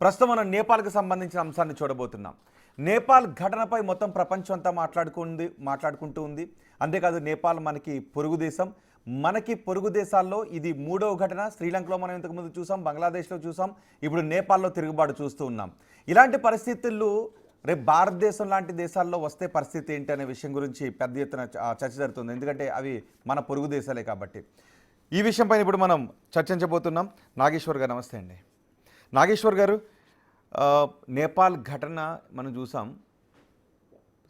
ప్రస్తుతం మనం నేపాల్కి సంబంధించిన అంశాన్ని చూడబోతున్నాం. నేపాల్ ఘటనపై మొత్తం ప్రపంచం అంతా మాట్లాడుకుంటూ ఉంది. అంతేకాదు నేపాల్ మనకి పొరుగు దేశం. మనకి పొరుగు దేశాల్లో ఇది మూడవ ఘటన. శ్రీలంకలో మనం ఇంతకుముందు చూసాం, బంగ్లాదేశ్లో చూసాం, ఇప్పుడు నేపాల్లో తిరుగుబాటు చూస్తూ ఉన్నాం. ఇలాంటి పరిస్థితుల్లో రేపు భారతదేశం లాంటి దేశాల్లో వస్తే పరిస్థితి ఏంటి అనే విషయం గురించి పెద్ద ఎత్తున చర్చ జరుగుతుంది. ఎందుకంటే అవి మన పొరుగు దేశాలే కాబట్టి. ఈ విషయంపైన ఇప్పుడు మనం చర్చించబోతున్నాం. నాగేశ్వర్ గారు నమస్తే అండి. నాగేశ్వర్ గారు, నేపాల్ ఘటన మనం చూసాం.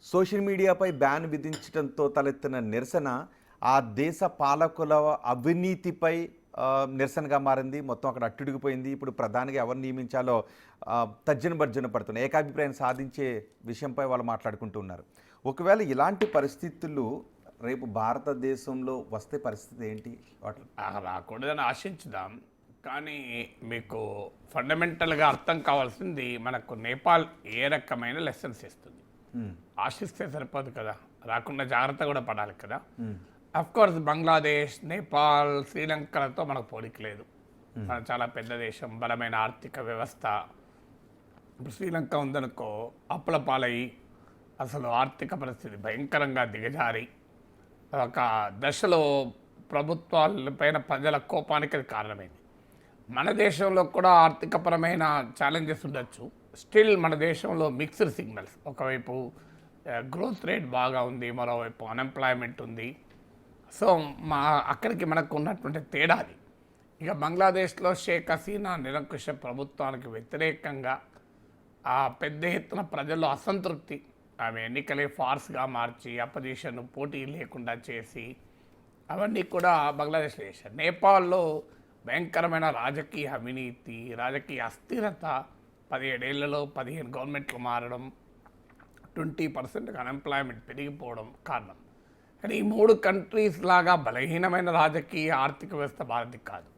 సోషల్ మీడియాపై బ్యాన్ విధించడంతో తలెత్తిన నిరసన ఆ దేశ పాలకుల అవినీతిపై నిరసనగా మారింది. మొత్తం అక్కడ అట్టుడిగిపోయింది. ఇప్పుడు ప్రధానిగా ఎవరు నియమించాలో తర్జన భర్జన పడుతున్నాయి. ఏకాభిప్రాయం సాధించే విషయంపై వాళ్ళు మాట్లాడుకుంటూ ఉన్నారు. ఒకవేళ ఇలాంటి పరిస్థితులు రేపు భారతదేశంలో వస్తే పరిస్థితి ఏంటి? రాకూడదని ఆశించుదాం. కానీ మీకు ఫండమెంటల్గా అర్థం కావాల్సింది, మనకు నేపాల్ ఏ రకమైన లెసన్స్ ఇస్తుంది. ఆశిస్తే సరిపోదు కదా, రాకుండా జాగ్రత్త కూడా పడాలి కదా. కోర్స్ బంగ్లాదేశ్, నేపాల్, శ్రీలంకలతో మనకు పోలిక లేదు. మన చాలా పెద్ద దేశం, బలమైన ఆర్థిక వ్యవస్థ. ఇప్పుడు శ్రీలంక ఉందనుకో, అప్పుల పాలయ్యి అసలు ఆర్థిక పరిస్థితి భయంకరంగా దిగజారి ఒక దశలో ప్రభుత్వాలపైన ప్రజల కోపానికి అది కారణమైంది. మన దేశంలో కూడా ఆర్థికపరమైన ఛాలెంజెస్ ఉండొచ్చు. స్టిల్ మన దేశంలో మిక్స్డ్ సిగ్నల్స్. ఒకవైపు గ్రోత్ రేట్ బాగా ఉంది, మరోవైపు అన్ఎంప్లాయ్మెంట్ ఉంది. సో అక్కడికి మనకు ఉన్నటువంటి తేడాది. ఇక బంగ్లాదేశ్లో షేక్ హసీనా నిరంకుశ ప్రభుత్వానికి వ్యతిరేకంగా ఆ పెద్ద ఎత్తున ప్రజల్లో అసంతృప్తి, ఆమె ఎన్నికలే ఫార్స్గా మార్చి అపోజిషన్ పోటీ లేకుండా చేసి అవన్నీ కూడా బంగ్లాదేశ్లో చేశారు. నేపాల్లో భయంకరమైన రాజకీయ అవినీతి, రాజకీయ అస్థిరత, 17 ఏళ్లలో 15 గవర్నమెంట్లు మారడం, 20% అన్ఎంప్లాయ్మెంట్ పెరిగిపోవడం కారణం. కానీ ఈ 3 కంట్రీస్ లాగా బలహీనమైన రాజకీయ ఆర్థిక వ్యవస్థ భారతి కాదు.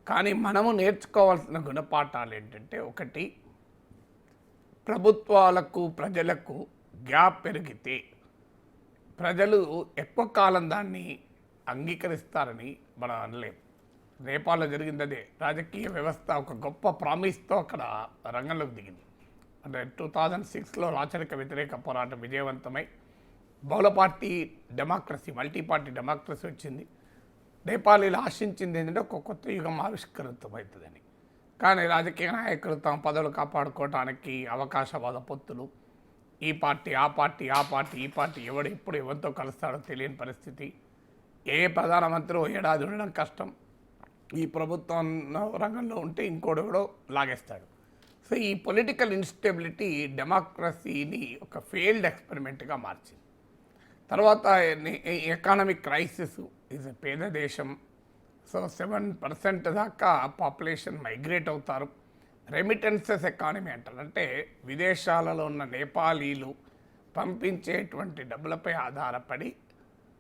కానీ మనము నేర్చుకోవాల్సిన గుణపాఠాలు ఏంటంటే, ఒకటి, ప్రభుత్వాలకు ప్రజలకు గ్యాప్ పెరిగితే ప్రజలు ఎక్కువ కాలం దాన్ని అంగీకరిస్తారని మనం అనలేము. నేపాల్లో జరిగింది అదే. రాజకీయ వ్యవస్థ ఒక గొప్ప ప్రామిస్తో అక్కడ రంగంలోకి దిగింది. అంటే 2006లో రాచరిక వ్యతిరేక పోరాటం విజయవంతమై బహుళ party democracy, multi party democracy వచ్చింది. నేపాలీలు ఆశించింది ఏంటంటే ఒక కొత్త యుగం ఆవిష్కృతమవుతుందని. కానీ రాజకీయ నాయకులు తమ పదవులు కాపాడుకోవడానికి అవకాశవాద పొత్తులు, ఈ పార్టీ ఆ పార్టీ ఆ పార్టీ ఈ పార్టీ, ఎవడు ఎప్పుడు ఎవరితో కలుస్తాడో తెలియని పరిస్థితి. ఏ ప్రధానమంత్రి ఏడాది ఉండడం కష్టం. ఈ ప్రభుత్వం రంగంలో ఉంటే ఇంకోడెవడో లాగేస్తాడు. సో ఈ పొలిటికల్ ఇన్స్టెబిలిటీ డెమోక్రసీని ఒక ఫెయిల్డ్ ఎక్స్పెరిమెంట్గా మార్చింది. తర్వాత ఎకానమిక్ క్రైసిస్. ఇది పేద దేశం. సో 7% దాకా పాపులేషన్ మైగ్రేట్ అవుతారు. రెమిటెన్సెస్ ఎకానమీ అంటారు. అంటే విదేశాలలో ఉన్న నేపాలీలు పంపించేటువంటి డబ్బులపై ఆధారపడి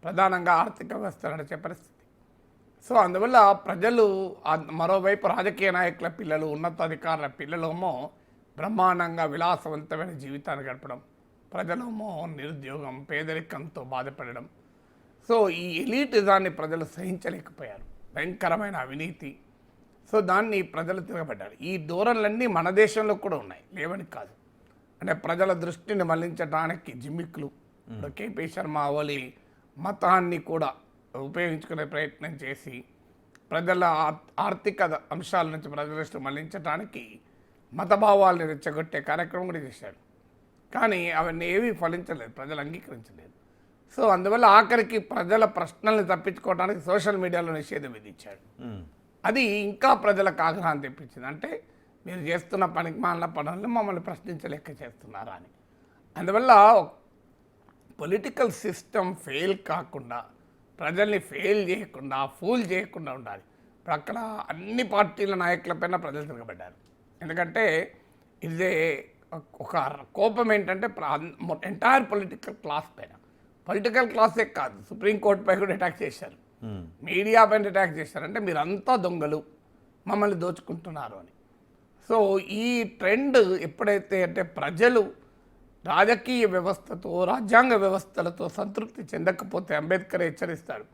ప్రధానంగా ఆర్థిక వ్యవస్థ నడిచే పరిస్థితి. సో అందువల్ల ప్రజలు, మరోవైపు రాజకీయ నాయకుల పిల్లలు, ఉన్నతాధికారుల పిల్లలేమో బ్రహ్మాండంగా విలాసవంతమైన జీవితాన్ని గడపడం, ప్రజలేమో నిరుద్యోగం, పేదరికంతో బాధపడడం. సో ఈ ఎలీటిజాన్ని ప్రజలు సహించలేకపోయారు. భయంకరమైన అవినీతి. సో దాన్ని ప్రజలు తిరగబడ్డారు. ఈ ధోరణులన్నీ మన దేశంలో కూడా ఉన్నాయి, లేవని కాదు. అంటే ప్రజల దృష్టిని మళ్లించడానికి జిమ్మిక్లు. ఇప్పుడు కేపీ శర్మ ఓలి మతాన్ని కూడా ఉపయోగించుకునే ప్రయత్నం చేసి ప్రజల ఆర్థిక అంశాల నుంచి ప్రజల దృష్టి మళ్లించడానికి మతభావాలను రెచ్చగొట్టే కార్యక్రమం కూడా చేశాడు. కానీ అవన్నీ ఏవి ఫలించలేదు, ప్రజలు అంగీకరించలేదు. సో అందువల్ల ఆఖరికి ప్రజల ప్రశ్నల్ని తప్పించుకోవడానికి సోషల్ మీడియాలో నిషేధం విధించాడు. అది ఇంకా ప్రజలకు ఆగ్రహం తెప్పించింది. అంటే మీరు చేస్తున్న పనికిమాలిన పనులను మమ్మల్ని ప్రశ్నించలేక చేస్తున్నారా అని. అందువల్ల పొలిటికల్ సిస్టమ్ ఫెయిల్ కాకుండా, ప్రజల్ని ఫెయిల్ చేయకుండా, ఫూల్ చేయకుండా ఉండాలి. ఇప్పుడు అక్కడ అన్ని పార్టీల నాయకులపైన ప్రజలు తిరగబడ్డారు. ఎందుకంటే ఇదే ఒక కోపం ఏంటంటే ఎంటైర్ పొలిటికల్ క్లాస్ పైన. పొలిటికల్ క్లాసే కాదు, సుప్రీంకోర్టుపై కూడా అటాక్ చేశారు, మీడియా పైన అటాక్ చేశారు. అంటే మీరంతా దొంగలు, మమ్మల్ని దోచుకుంటున్నారు అని. సో ఈ ట్రెండ్ ఎప్పుడైతే అంటే ప్రజలు రాజకీయ వ్యవస్థతో, రాజ్యాంగ వ్యవస్థలతో సంతృప్తి చెందకపోతే అంబేద్కర్ హెచ్చరిస్తాడు,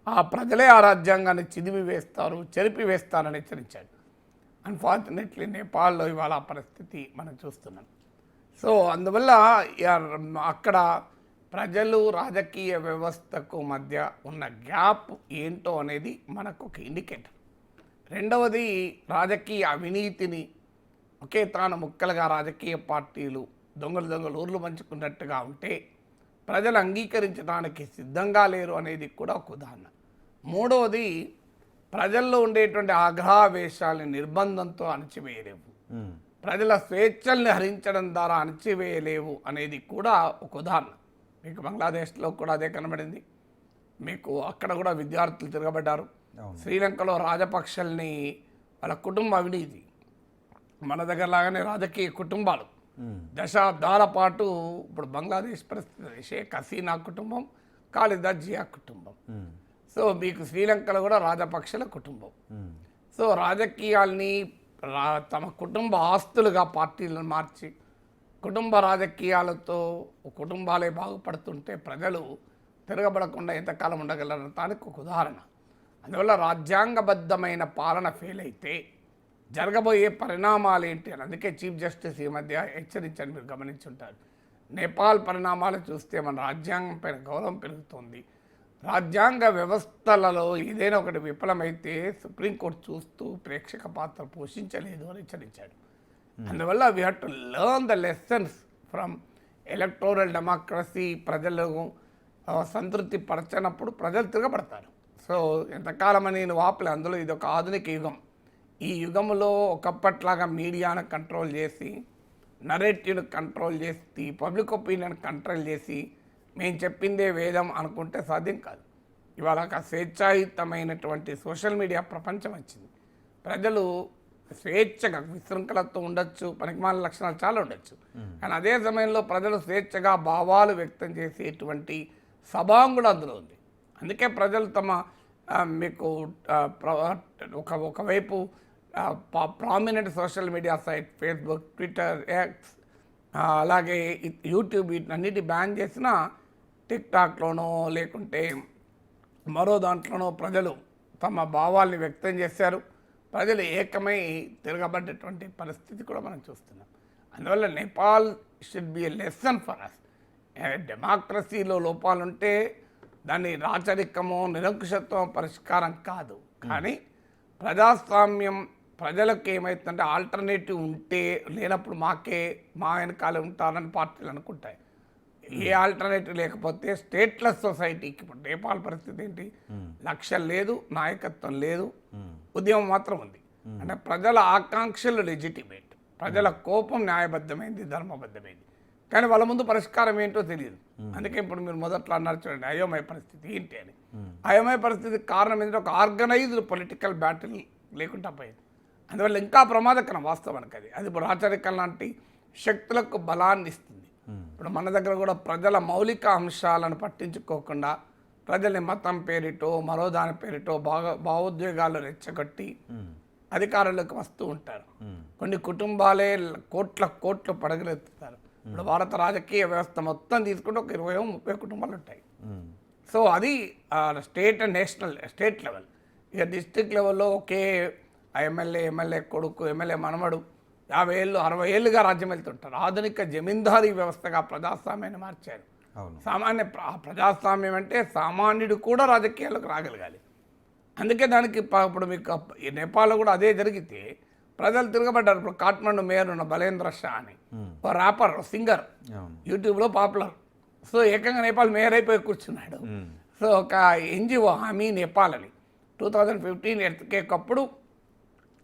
ఆ ప్రజలే ఆ రాజ్యాంగాన్ని చిదిమి వేస్తారు, చెరిపి వేస్తారని హెచ్చరించాడు. అన్ఫార్చునేట్లీ నేపాల్లో ఇవాళ ఆ పరిస్థితి మనం చూస్తున్నాం. సో అందువల్ల అక్కడ ప్రజలు రాజకీయ వ్యవస్థకు మధ్య ఉన్న గ్యాప్ ఏంటో అనేది మనకు ఒక ఇండికేటర్. రెండవది, రాజకీయ అవినీతిని ఒకే తాను ముక్కలుగా రాజకీయ పార్టీలు దొంగలు ఊర్లు పంచుకున్నట్టుగా ఉంటే ప్రజలు అంగీకరించడానికి సిద్ధంగా లేరు అనేది కూడా ఒక ఉదాహరణ. మూడవది, ప్రజల్లో ఉండేటువంటి ఆగ్రహావేశాలని నిర్బంధంతో అణచివేయలేవు, ప్రజల స్వేచ్ఛల్ని హరించడం ద్వారా అణచివేయలేవు అనేది కూడా ఒక ఉదాహరణ. మీకు బంగ్లాదేశ్లో కూడా అదే కనబడింది. మీకు అక్కడ కూడా విద్యార్థులు తిరగబడ్డారు. శ్రీలంకలో రాజపక్షల్ని వాళ్ళ కుటుంబ అవినీతి, మన దగ్గర లాగానే రాజకీయ కుటుంబాలు దశాబ్దాల పాటు. ఇప్పుడు బంగ్లాదేశ్ పరిస్థితి షేక్ హసీనా కుటుంబం, ఖాలిదా జియా కుటుంబం. సో మీకు శ్రీలంకలో కూడా రాజపక్షల కుటుంబం. సో రాజకీయాల్ని తమ కుటుంబ ఆస్తులుగా పార్టీలను మార్చి కుటుంబ రాజకీయాలతో కుటుంబాలే బాగుపడుతుంటే ప్రజలు తిరగబడకుండా ఎంతకాలం ఉండగలరు దానికి ఒక ఉదాహరణ. అందువల్ల రాజ్యాంగబద్ధమైన పాలన ఫెయిల్ అయితే జరగబోయే పరిణామాలు ఏంటి అని అందుకే చీఫ్ జస్టిస్ ఈ మధ్య హెచ్చరించని మీరు గమనించుంటారు. నేపాల్ పరిణామాలు చూస్తే మన రాజ్యాంగం పైన గౌరవం పెరుగుతుంది. రాజ్యాంగ వ్యవస్థలలో ఏదైనా ఒకటి విఫలమైతే సుప్రీంకోర్టు చూస్తూ ప్రేక్షక పాత్ర పోషించలేదు అని హెచ్చరించాడు. అందువల్ల we have to learn the lessons from electoral democracy. ప్రజలకు సంతృప్తి పరచనప్పుడు ప్రజలు తిరగబడతారు. సో ఎంతకాలమని నేను వాపలే. అందులో ఇది ఒక ఆధునిక యుగం. ఈ యుగంలో ఒకప్పట్లాగా మీడియాను కంట్రోల్ చేసి, నరేటివ్ను కంట్రోల్ చేసి, పబ్లిక్ ఒపీనియన్ కంట్రోల్ చేసి మేము చెప్పిందే వేదం అనుకుంటే సాధ్యం కాదు. ఇవాళ ఒక స్వేచ్ఛాయుతమైనటువంటి సోషల్ మీడియా ప్రపంచం వచ్చింది. ప్రజలు స్వేచ్ఛగా విశృంఖలతో ఉండొచ్చు, పనికిమాలిన లక్షణాలు చాలా ఉండొచ్చు. కానీ అదే సమయంలో ప్రజలు స్వేచ్ఛగా భావాలు వ్యక్తం చేసేటువంటి సభాంగుడు అందులో ఉంది. అందుకే ప్రజలు తమ మీకు ఒకవైపు prominent social media site Facebook, Twitter, X, అలాగే యూట్యూబ్ వీటన్నిటి బ్యాన్ చేసినా టిక్టాక్లోనో లేకుంటే మరో దాంట్లోనో ప్రజలు తమ భావాల్ని వ్యక్తం చేశారు. ప్రజలు ఏకమై తిరగబడ్డటువంటి పరిస్థితి కూడా మనం చూస్తున్నాం. అందువల్ల Nepal should be a lesson for us. డెమోక్రసీలో లోపాలుంటే దాన్ని రాచరికమో నిరంకుశత్వం పరిష్కారం కాదు. కానీ ప్రజాస్వామ్యం ప్రజలకు ఏమవుతుందంటే ఆల్టర్నేటివ్ ఉంటే లేనప్పుడు మా వెనకాలే ఉంటారని పార్టీలు అనుకుంటాయి. ఏ ఆల్టర్నేటివ్ లేకపోతే స్టేట్లెస్ సొసైటీకి ఇప్పుడు నేపాల్ పరిస్థితి ఏంటి? లక్ష్యం లేదు, నాయకత్వం లేదు, ఉద్యమం మాత్రం ఉంది. అంటే ప్రజల ఆకాంక్షలు లెజిటిమేట్, ప్రజల కోపం న్యాయబద్ధమైంది, ధర్మబద్ధమైంది. కానీ వాళ్ళ ముందు పరిష్కారం ఏంటో తెలియదు. అందుకే ఇప్పుడు మీరు మొదట్లో అన్నారు చూడండి, అయోమయ పరిస్థితి ఏంటి అని. అయోమయ పరిస్థితికి కారణం ఏంటంటే ఒక ఆర్గనైజ్డ్ పొలిటికల్ బ్యాటిల్ లేకుండా పోయింది. అందువల్ల ఇంకా ప్రమాదకరం వాస్తవానికి. అది ఇప్పుడు రాచరికం లాంటి శక్తులకు బలాన్ని ఇస్తుంది. ఇప్పుడు మన దగ్గర కూడా ప్రజల మౌలిక అంశాలను పట్టించుకోకుండా ప్రజల్ని మతం పేరిటో మరో దాని పేరిటో భావోద్వేగాలు రెచ్చగొట్టి అధికారులకు వస్తూ ఉంటారు. కొన్ని కుటుంబాలే కోట్లు పడగలెత్తుతారు. ఇప్పుడు భారత రాజకీయ వ్యవస్థ మొత్తం తీసుకుంటే ఒక 20-30 కుటుంబాలు ఉంటాయి. సో అది స్టేట్ అండ్ స్టేట్ లెవెల్. ఇక డిస్ట్రిక్ట్ లెవెల్లో ఒకే ఎమ్మెల్యే కొడుకు, ఎమ్మెల్యే మనమడు 50 ఏళ్ళు 60 ఏళ్ళుగా రాజ్యం వెళ్తుంటారు. ఆధునిక జమీందారీ వ్యవస్థగా ప్రజాస్వామ్యాన్ని మార్చారు. ప్రజాస్వామ్యం అంటే సామాన్యుడు కూడా రాజకీయాలకు రాగలగాలి. అందుకే దానికి ఇప్పుడు మీకు నేపాల్లో కూడా అదే జరిగితే ప్రజలు తిరగబడ్డారు. ఇప్పుడు కాఠ్మండు మేయర్ ఉన్న బలేంద్ర షా అని ఒక ర్యాపర్, సింగర్, యూట్యూబ్లో పాపులర్. సో ఏకంగా నేపాల్ మేయర్ అయిపోయి కూర్చున్నాడు. సో ఒక ఎన్జిఓ హామీ నేపాల్ అని 2015 ఎర్త్క్వేక్ అప్పుడు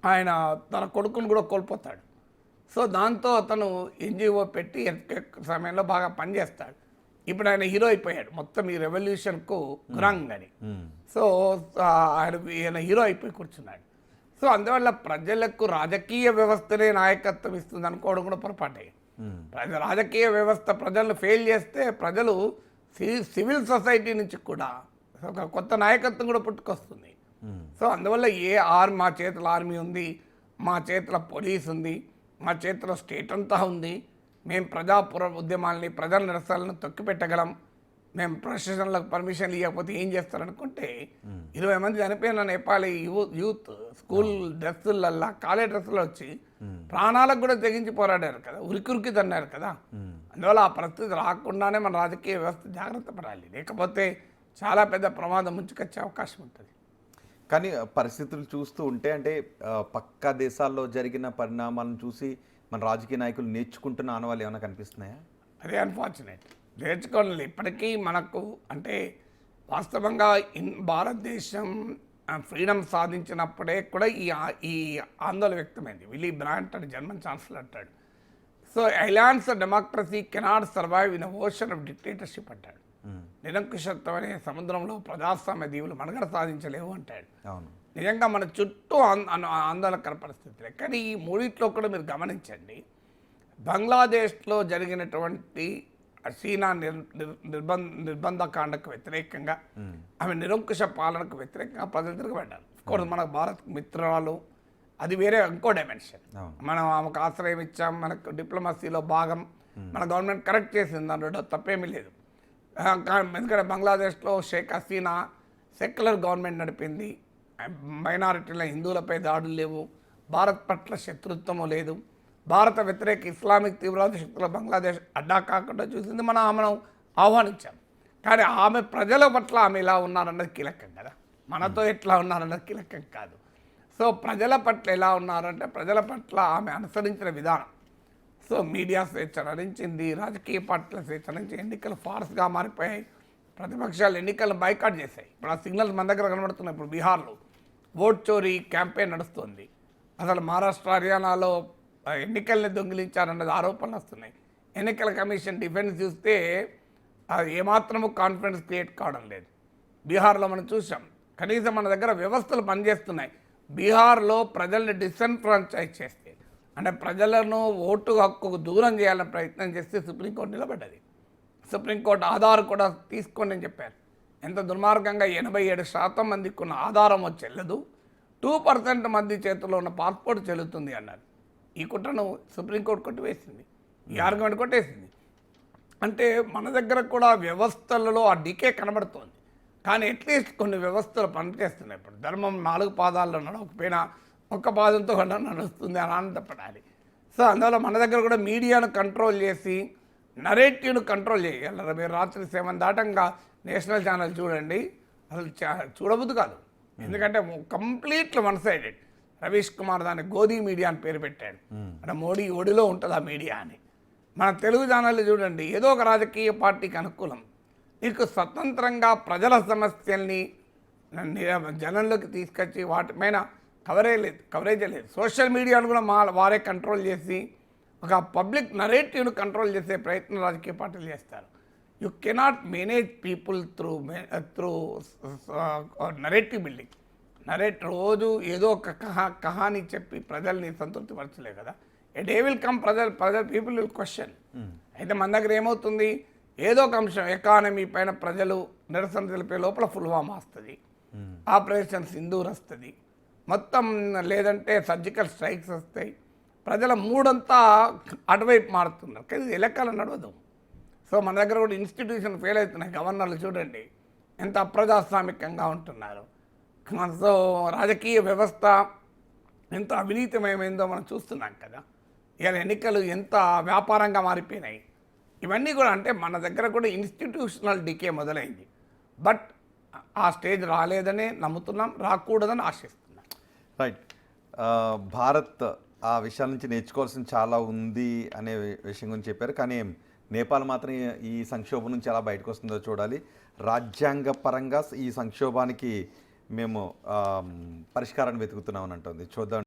ఆయన తన కొడుకును కూడా కోల్పోతాడు. సో దాంతో అతను ఎన్జిఓ పెట్టి ఎర్త్క్వేక్ సమయంలో బాగా పనిచేస్తాడు. ఇప్పుడు ఆయన హీరో అయిపోయాడు మొత్తం ఈ రెవల్యూషన్కు గురాంగ్ అని. సో ఆయన హీరో అయిపోయి కూర్చున్నాడు. సో అందువల్ల ప్రజలకు రాజకీయ వ్యవస్థనే నాయకత్వం ఇస్తుంది అనుకోవడం కూడా పొరపాటే. రాజకీయ వ్యవస్థ ప్రజలను ఫెయిల్ చేస్తే ప్రజలు సివిల్ సొసైటీ నుంచి కూడా ఒక కొత్త నాయకత్వం కూడా పుట్టుకొస్తుంది. సో అందువల్ల మా చేతిలో ఆర్మీ ఉంది, మా చేతిలో పోలీస్ ఉంది, మా చేతిలో స్టేట్ అంతా ఉంది, మేము ఉద్యమాలని ప్రజల నిరసనలను తొక్కిపెట్టగలం, మేము ప్రొఫెషనల్లకు పర్మిషన్ ఇవ్వకపోతే ఏం చేస్తారనుకుంటే 20 మంది చనిపోయిన నేపాలీ యూత్ స్కూల్ డ్రెస్సులల్లా కాలేజ్ డ్రెస్సులు వచ్చి ప్రాణాలకు కూడా తెగించి పోరాడారు కదా, ఉరికి తన్నారు కదా. అందువల్ల ఆ పరిస్థితి రాకుండానే మన రాజకీయ వ్యవస్థ జాగ్రత్త పడాలి, లేకపోతే చాలా పెద్ద ప్రమాదం ముంచుకొచ్చే అవకాశం ఉంటుంది. కానీ పరిస్థితులు చూస్తూ ఉంటే అంటే పక్క దేశాల్లో జరిగిన పరిణామాలను చూసి మన రాజకీయ నాయకులు నేర్చుకుంటున్న ఆనవాళ్ళు ఏమైనా కనిపిస్తున్నాయా? అదే అన్ఫార్చునేట్, నేర్చుకోవాలి. ఇప్పటికీ మనకు అంటే వాస్తవంగా భారతదేశం ఫ్రీడమ్ సాధించినప్పుడే కూడా ఈ ఆందోళన వ్యక్తమైంది. విలీ బ్రాంట్ అని జర్మన్ ఛాన్సలర్ అంటాడు. So alliance democracy cannot survive in ocean of dictatorship అంటాడు. నిరంకుశత్వం అనే సముద్రంలో ప్రజాస్వామ్య దీవులు మనుగడ సాధించలేవు అంటాడు. నిజంగా మన చుట్టూ ఆందోళనకర పరిస్థితులే. కానీ ఈ మూడిట్లో కూడా మీరు గమనించండి, జరిగినటువంటి హసీనా నిర్బంధకాండకు వ్యతిరేకంగా, ఆమె నిరంకుశ పాలనకు వ్యతిరేకంగా ప్రజలు తిరగబడ్డారు. కోర్స్ మన భారత్ మిత్రాలు అది వేరే ఇంకో డైమెన్షన్. మనం ఆమెకు ఆశ్రయం ఇచ్చాం, మనకు డిప్లొమసీలో భాగం, మన గవర్నమెంట్ కరెక్ట్ చేసింది, దాంట్లో తప్పేమీ లేదు. ఎందుకంటే బంగ్లాదేశ్లో షేక్ హసీనా సెక్యులర్ గవర్నమెంట్ నడిపింది, మైనారిటీల హిందువులపై దాడులు లేవు, భారత్ పట్ల శత్రుత్వము లేదు, భారత వ్యతిరేక ఇస్లామిక్ తీవ్రవాద శక్తుల బంగ్లాదేశ్ అడ్డా కాకుండా చూసింది, ఆమెను ఆహ్వానించాం. కానీ ఆమె ప్రజల పట్ల ఆమె ఎలా ఉన్నారన్నది కీలకం కదా, మనతో ఎట్లా ఉన్నారన్నది కీలకం కాదు. సో ప్రజల పట్ల ఎలా ఉన్నారంటే ప్రజల పట్ల ఆమె అనుసరించిన విధానం. సో మీడియా స్వేచ్ఛ నరించింది, రాజకీయ పార్టీల స్వేచ్ఛ నుంచి ఎన్నికలు ఫార్స్గా మారిపోయాయి, ప్రతిపక్షాలు ఎన్నికలను బైకాట్ చేశాయి. ఇప్పుడు ఆ సిగ్నల్స్ మన దగ్గర కనబడుతున్నాయి. ఇప్పుడు బీహార్లో ఓట్ చోరీ క్యాంపెయిన్ నడుస్తుంది. అసలు మహారాష్ట్ర హర్యానాలో ఎన్నికల్ని దొంగిలించారన్నది ఆరోపణలు వస్తున్నాయి. ఎన్నికల కమిషన్ డిఫెన్స్ చూస్తే అది ఏమాత్రము కాన్ఫిడెన్స్ క్రియేట్ కావడం లేదు. బీహార్లో మనం చూసాం, కనీసం మన దగ్గర వ్యవస్థలు పనిచేస్తున్నాయి. బీహార్లో ప్రజల్ని డిసెన్ఫ్రాంచైజ్ చేస్తే, అంటే ప్రజలను ఓటు హక్కుకు దూరం చేయాలని ప్రయత్నం చేస్తే సుప్రీంకోర్టు నిలబడ్డది. సుప్రీంకోర్టు ఆధార్ కూడా తీసుకోండి అని చెప్పారు. ఎంత దుర్మార్గంగా 87% మందికి ఉన్న ఆధారం చెల్లదు, 2% మంది చేతిలో ఉన్న పాస్పోర్ట్ చెల్లుతుంది అన్నారు. ఈ కుట్రను సుప్రీంకోర్టు కొట్టివేసింది, ఈ ఆర్గ్యుమెంట్ కొట్టేసింది. అంటే మన దగ్గర కూడా వ్యవస్థలలో ఆ డికే కనబడుతోంది. కానీ అట్లీస్ట్ కొన్ని వ్యవస్థలు పనిచేస్తున్నాయి. ఇప్పుడు ధర్మం 4 పాదాల్లో నడవకపోయినా ఒక్క పాదంతో నడుస్తుంది అని ఆనందపడాలి. సో అందువల్ల మన దగ్గర కూడా మీడియాను కంట్రోల్ చేసి నరేటివ్ను కంట్రోల్ చేయాలి. మీరు రాత్రి 7 దాటంగా నేషనల్ ఛానల్ చూడండి, అసలు చూడబుద్దు కాదు. ఎందుకంటే completely one sided. Ravish Kumar దాన్ని గోధీ మీడియా అని పేరు పెట్టాడు. అంటే మోడీ ఒడిలో ఉంటుంది ఆ మీడియా అని. మన తెలుగు ఛానళ్ళు చూడండి, ఏదో ఒక రాజకీయ పార్టీకి అనుకూలం. నీకు స్వతంత్రంగా ప్రజల సమస్యల్ని జనంలోకి తీసుకొచ్చి వాటిపైన కవరేజ్ లేదు. సోషల్ మీడియాను కూడా వారే కంట్రోల్ చేసి ఒక పబ్లిక్ నరేటివ్ను కంట్రోల్ చేసే ప్రయత్నం రాజకీయ పార్టీలు చేస్తారు. You cannot manage people through narrative building. రోజు ఏదో ఒక కహాని చెప్పి ప్రజల్ని సంతృప్తి పరచలే కదా. A day will come, people will question. అయితే మన దగ్గర ఏమవుతుంది, ఏదో ఒక అంశం ఎకానమీ పైన ప్రజలు నిరసన తెలిపే లోపల పుల్వామా వస్తుంది, ఆపరేషన్ సింధూర్ వస్తుంది, మొత్తం లేదంటే సర్జికల్ స్ట్రైక్స్ వస్తాయి. ప్రజల మూడంతా అటువైపు మారుతున్నారు. కానీ ఇది ఎలక్కాలని నడవదు. సో మన దగ్గర కూడా ఇన్స్టిట్యూషన్ ఫెయిల్ అవుతున్నాయి. గవర్నర్లు చూడండి ఎంత అప్రజాస్వామికంగా ఉంటున్నారు. సో రాజకీయ వ్యవస్థ ఎంత అవినీతిమయమైందో మనం చూస్తున్నాం కదా. ఇవాళ ఎన్నికలు ఎంత వ్యాపారంగా మారిపోయినాయి. ఇవన్నీ కూడా అంటే మన దగ్గర కూడా ఇన్స్టిట్యూషనల్ డికే మొదలైంది. బట్ ఆ స్టేజ్ రాలేదనే నమ్ముతున్నాం, రాకూడదని ఆశిస్తున్నాం. రైట్. భారత్ ఆ విషయాల నుంచి నేర్చుకోవాల్సింది చాలా ఉంది అనే విషయం గురించి చెప్పారు. కానీ నేపాల్ మాత్రం ఈ సంక్షోభం నుంచి ఎలా బయటకు వస్తుందో చూడాలి. రాజ్యాంగపరంగా ఈ సంక్షోభానికి మేము పరిష్కారాన్ని వెతుకుతున్నామని అంటుంది. చూద్దాం.